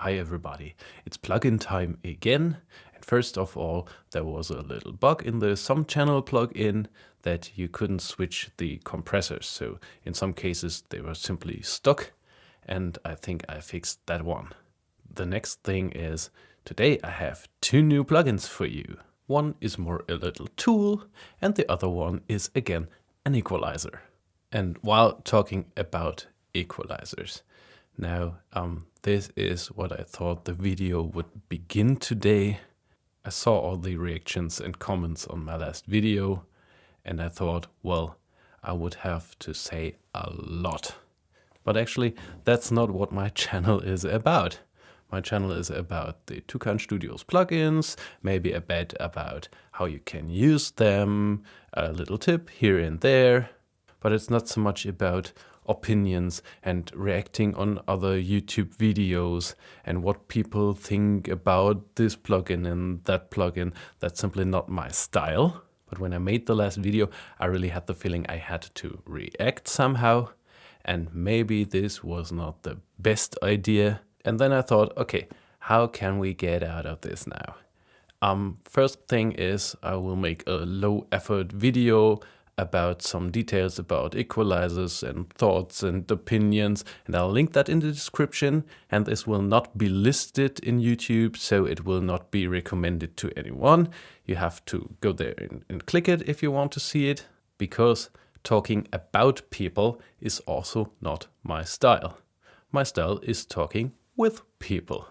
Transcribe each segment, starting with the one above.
Hi everybody, it's plugin time again. And first of all, there was a little bug in the Some Channel plugin that you couldn't switch the compressors. So in some cases they were simply stuck, and I think I fixed that one. The next thing is, today I have two new plugins for you. One is more a little tool, and the other one is again an equalizer. And while talking about equalizers, now, this is what I thought the video would begin today. I saw all the reactions and comments on my last video, and I thought, well, I would have to say a lot. But actually, that's not what my channel is about. My channel is about the Tukan Studios plugins, maybe a bit about how you can use them, a little tip here and there, but it's not so much about opinions and reacting on other YouTube videos and what people think about this plugin and that plugin. That's simply not my style. But when I made the last video, I really had the feeling I had to react somehow, and maybe this was not the best idea. And then I thought, okay, how can we get out of this now? First thing is, I will make a low effort video about some details about equalizers and thoughts and opinions, and I'll link that in the description. And this will not be listed in YouTube, so it will not be recommended to anyone. You have to go there and click it if you want to see it, because talking about people is also not my style. My style is talking with people.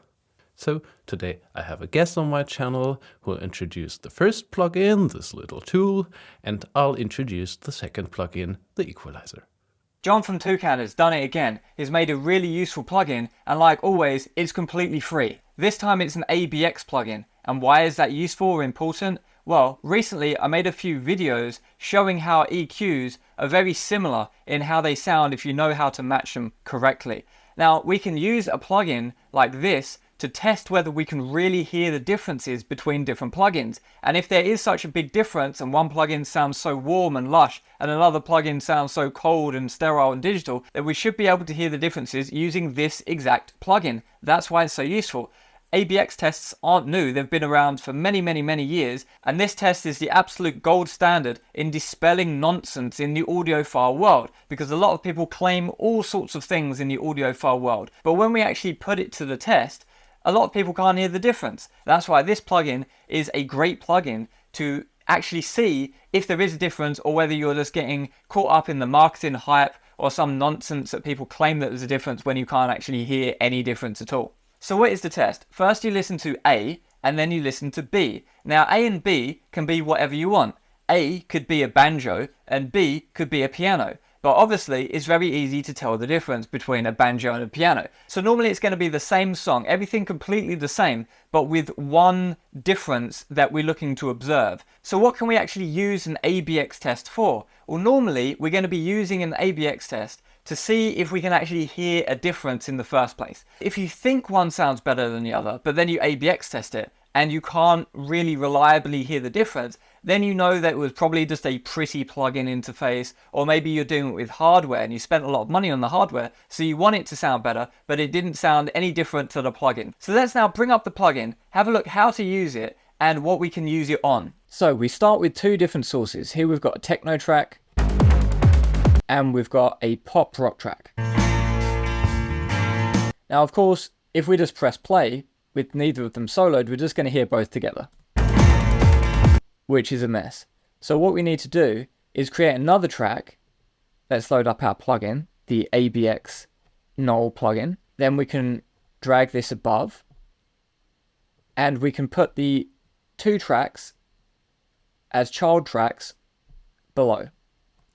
So today I have a guest on my channel who will introduce the first plugin, this little tool, and I'll introduce the second plugin, the equalizer. John from Tukan has done it again. He's made a really useful plugin, and like always, it's completely free. This time it's an ABX plugin. And why is that useful or important? Well, recently I made a few videos showing how EQs are very similar in how they sound if you know how to match them correctly. Now, we can use a plugin like this to test whether we can really hear the differences between different plugins. And if there is such a big difference and one plugin sounds so warm and lush and another plugin sounds so cold and sterile and digital, then we should be able to hear the differences using this exact plugin. That's why it's so useful. ABX tests aren't new, they've been around for many years, and this test is the absolute gold standard in dispelling nonsense in the audiophile world, because a lot of people claim all sorts of things in the audiophile world, but when we actually put it to the test, a lot of people can't hear the difference. That's why this plugin is a great plugin to actually see if there is a difference, or whether you're just getting caught up in the marketing hype or some nonsense that people claim that there's a difference when you can't actually hear any difference at all. So what is the test? First you listen to A, and then you listen to B. Now A and B can be whatever you want. A could be a banjo and B could be a piano. But obviously it's very easy to tell the difference between a banjo and a piano. So normally it's going to be the same song, everything completely the same, but with one difference that we're looking to observe. So what can we actually use an ABX test for? Well, normally we're going to be using an ABX test to see if we can actually hear a difference in the first place. If you think one sounds better than the other, but then you ABX test it, and you can't really reliably hear the difference, then you know that it was probably just a pretty plugin interface, or maybe you're doing it with hardware and you spent a lot of money on the hardware, so you want it to sound better, but it didn't sound any different to the plugin. So let's now bring up the plugin, have a look how to use it, and what we can use it on. So we start with two different sources. Here we've got a techno track, and we've got a pop rock track. Now of course, if we just press play, with neither of them soloed, we're just going to hear both together, which is a mess. So what we need to do is create another track. Let's load up our plugin, the ABX null plugin. Then we can drag this above, and we can put the two tracks as child tracks below.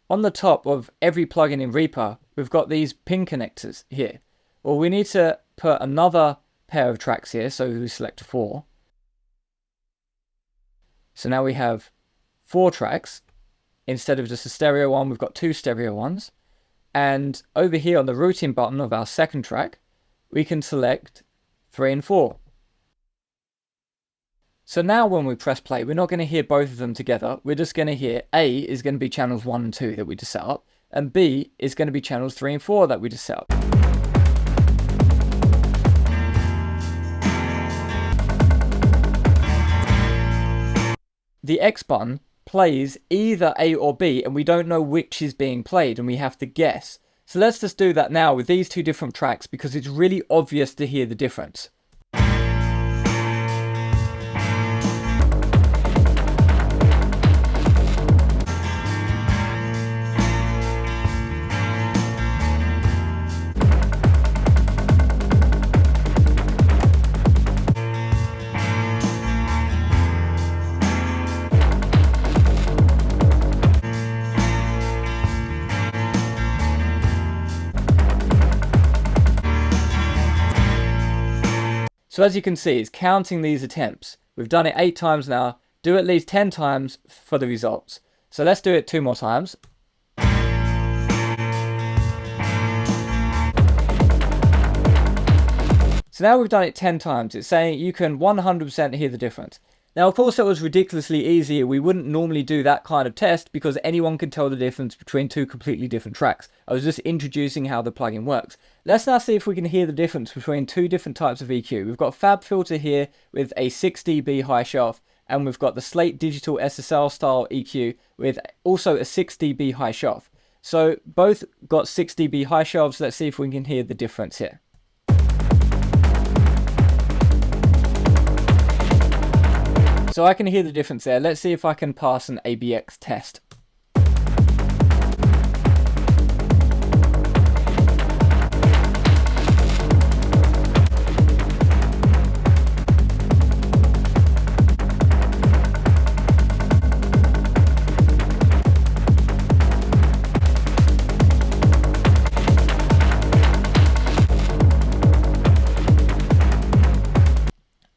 On the top of every plugin in ReaPack, we've got these pin connectors here. Well, we need to put another pair of tracks here, so we select 4. So now we have 4 tracks. Instead of just a stereo one, we've got 2 stereo ones. And over here on the routing button of our second track, we can select 3 and 4. So now when we press play, we're not going to hear both of them together. We're just going to hear A is going to be channels 1 and 2 that we just set up, and B is going to be channels 3 and 4 that we just set up. the X button plays either A or B, and we don't know which is being played, and we have to guess. So let's just do that now with these two different tracks, because it's really obvious to hear the difference. So as you can see, it's counting these attempts. We've done it 8 times now. Do at least 10 times for the results. So let's do it 2 more times. So now we've done it 10 times. It's saying you can 100% hear the difference. Now, of course, it was ridiculously easy. We wouldn't normally do that kind of test because anyone can tell the difference between 2 completely different tracks. I was just introducing how the plugin works. Let's now see if we can hear the difference between 2 different types of EQ. We've got a Fab filter here with a 6 dB high shelf, and we've got the Slate Digital SSL style EQ with also a 6 dB high shelf. So both got 6 dB high shelves. Let's see if we can hear the difference here. So I can hear the difference there. Let's see if I can pass an ABX test.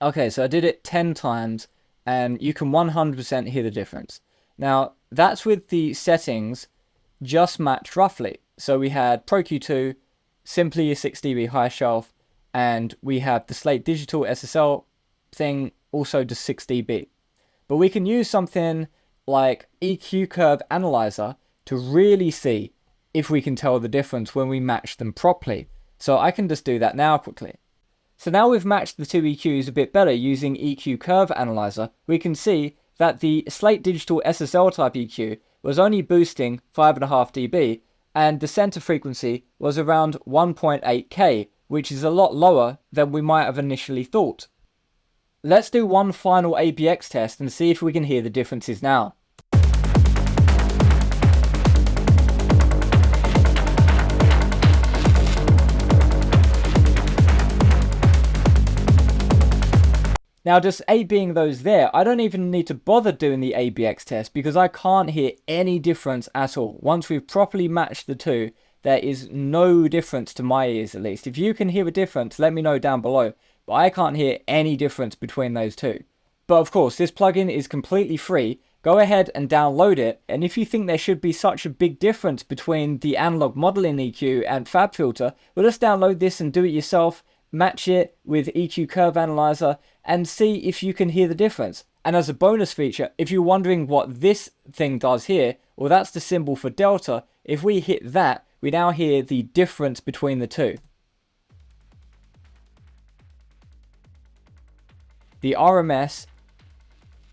Okay, so I did it 10 times. And you can 100% hear the difference. Now, that's with the settings just matched roughly. So we had Pro Q2, simply a 6 dB high shelf, and we have the Slate Digital SSL thing, also just 6 dB. But we can use something like EQ Curve Analyzer to really see if we can tell the difference when we match them properly. So I can just do that now quickly. So now we've matched the 2 EQs a bit better using EQ Curve Analyzer. We can see that the Slate Digital SSL type EQ was only boosting 5.5 dB, and the center frequency was around 1.8K, which is a lot lower than we might have initially thought. Let's do one final ABX test and see if we can hear the differences now. Now, just A being those there, I don't even need to bother doing the ABX test because I can't hear any difference at all. Once we've properly matched the 2, there is no difference to my ears at least. If you can hear a difference, let me know down below. But I can't hear any difference between those 2. But of course, this plugin is completely free. Go ahead and download it. And if you think there should be such a big difference between the analog modeling EQ and Fab filter, well, just download this and do it yourself. Match it with EQ Curve Analyzer and see if you can hear the difference. And as a bonus feature, if you're wondering what this thing does here, well, that's the symbol for delta. If we hit that, we now hear the difference between the 2. The RMS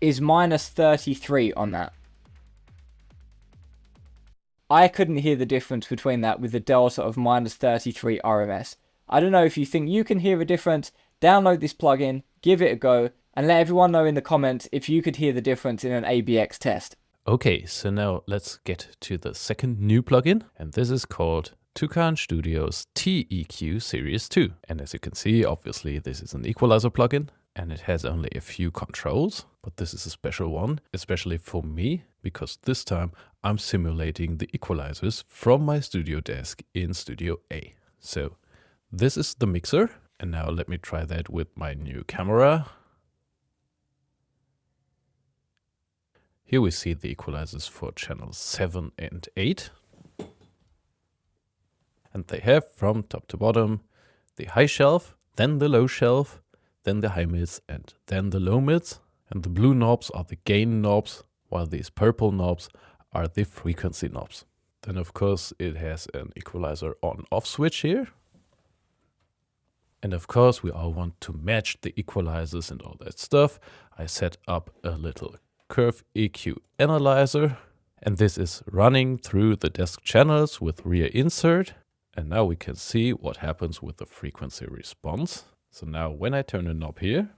is -33 on that. I couldn't hear the difference between that with the delta of -33 RMS. I don't know if you think you can hear a difference. Download this plugin, give it a go, and let everyone know in the comments if you could hear the difference in an ABX test. Okay, so now let's get to the second new plugin, and this is called Tukan Studios TEQ Series 2. And as you can see, obviously this is an equalizer plugin, and it has only a few controls, but this is a special one, especially for me, because this time I'm simulating the equalizers from my studio desk in Studio A. So this is the mixer, and now let me try that with my new camera. Here we see the equalizers for channels 7 and 8. And they have from top to bottom the high shelf, then the low shelf, then the high mids, and then the low mids. And the blue knobs are the gain knobs, while these purple knobs are the frequency knobs. Then of course it has an equalizer on-off switch here. And of course we all want to match the equalizers and all that stuff. I set up a little curve EQ analyzer. And this is running through the desk channels with rear insert. And now we can see what happens with the frequency response. So now when I turn the knob here,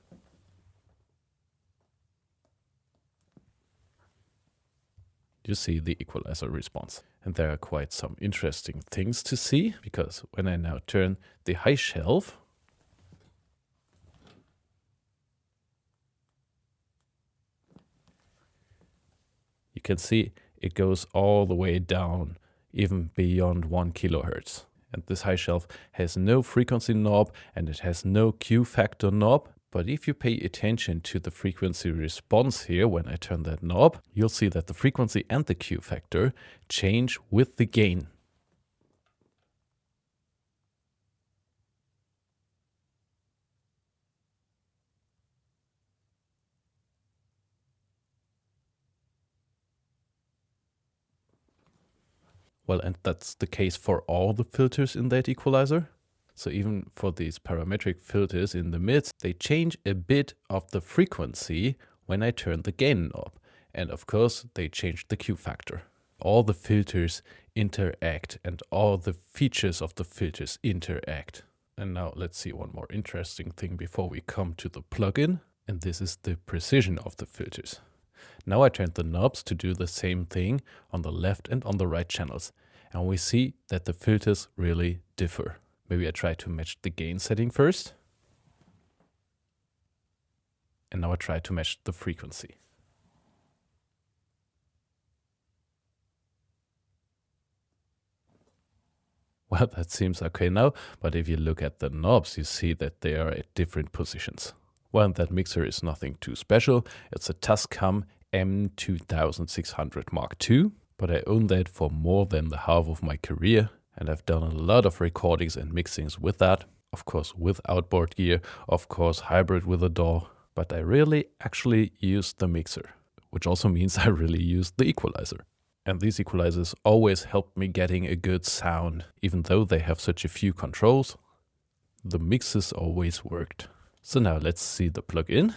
you see the equalizer response. And there are quite some interesting things to see, because when I now turn the high shelf, you can see it goes all the way down, even beyond 1 kilohertz. And this high shelf has no frequency knob and it has no Q factor knob. But if you pay attention to the frequency response here, when I turn that knob, you'll see that the frequency and the Q factor change with the gain. Well, and that's the case for all the filters in that equalizer. So even for these parametric filters in the mids, they change a bit of the frequency when I turn the gain knob. And of course, they change the Q factor. All the filters interact and all the features of the filters interact. And now let's see one more interesting thing before we come to the plugin. And this is the precision of the filters. Now I turned the knobs to do the same thing on the left and on the right channels. And we see that the filters really differ. Maybe I try to match the gain setting first. And now I try to match the frequency. Well, that seems okay now, but if you look at the knobs, you see that they are at different positions. Well, that mixer is nothing too special. It's a Tascam M2600 Mark II, but I own that for more than the half of my career, and I've done a lot of recordings and mixings with that. Of course, with outboard gear, of course, hybrid with a DAW, but I really actually use the mixer, which also means I really use the equalizer. And these equalizers always help me getting a good sound, even though they have such a few controls. The mixes always worked. So now let's see the plugin.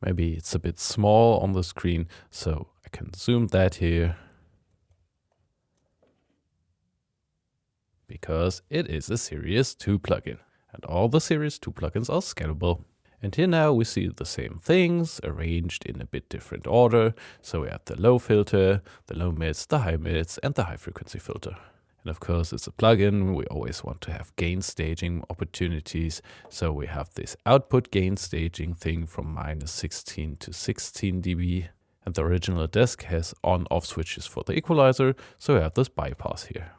Maybe it's a bit small on the screen, so I can zoom that here. Because it is a Series 2 plugin. And all the Series 2 plugins are scalable. And here now we see the same things arranged in a bit different order. So we have the low filter, the low mids, the high mids, and the high frequency filter. And of course, it's a plugin. We always want to have gain staging opportunities. So we have this output gain staging thing from -16 to 16 dB. And the original desk has on-off switches for the equalizer. So we have this bypass here.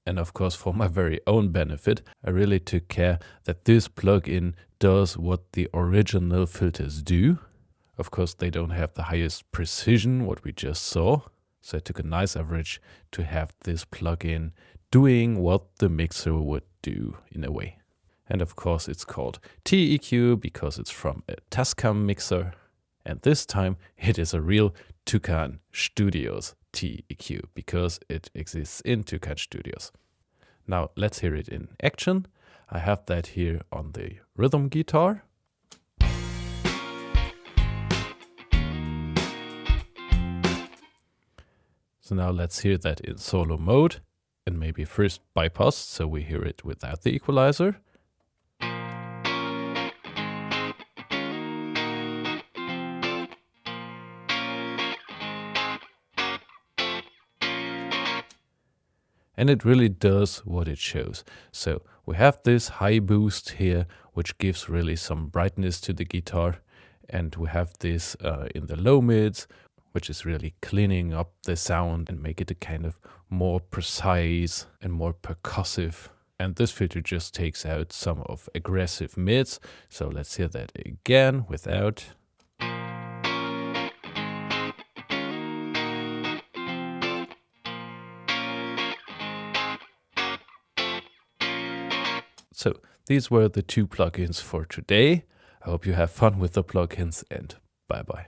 And of course, for my very own benefit, I really took care that this plugin does what the original filters do. Of course, they don't have the highest precision, what we just saw. So I took a nice average to have this plugin doing what the mixer would do in a way. And of course, it's called TEQ because it's from a Tascam mixer. And this time it is a real Tukan Studios TEQ because it exists in Tukan Studios. Now let's hear it in action. I have that here on the rhythm guitar. So now let's hear that in solo mode and maybe first bypass so we hear it without the equalizer. And it really does what it shows. So we have this high boost here, which gives really some brightness to the guitar. And we have this in the low mids, which is really cleaning up the sound and make it a kind of more precise and more percussive. And this filter just takes out some of aggressive mids. So let's hear that again without. So these were the two plugins for today. I hope you have fun with the plugins and bye bye.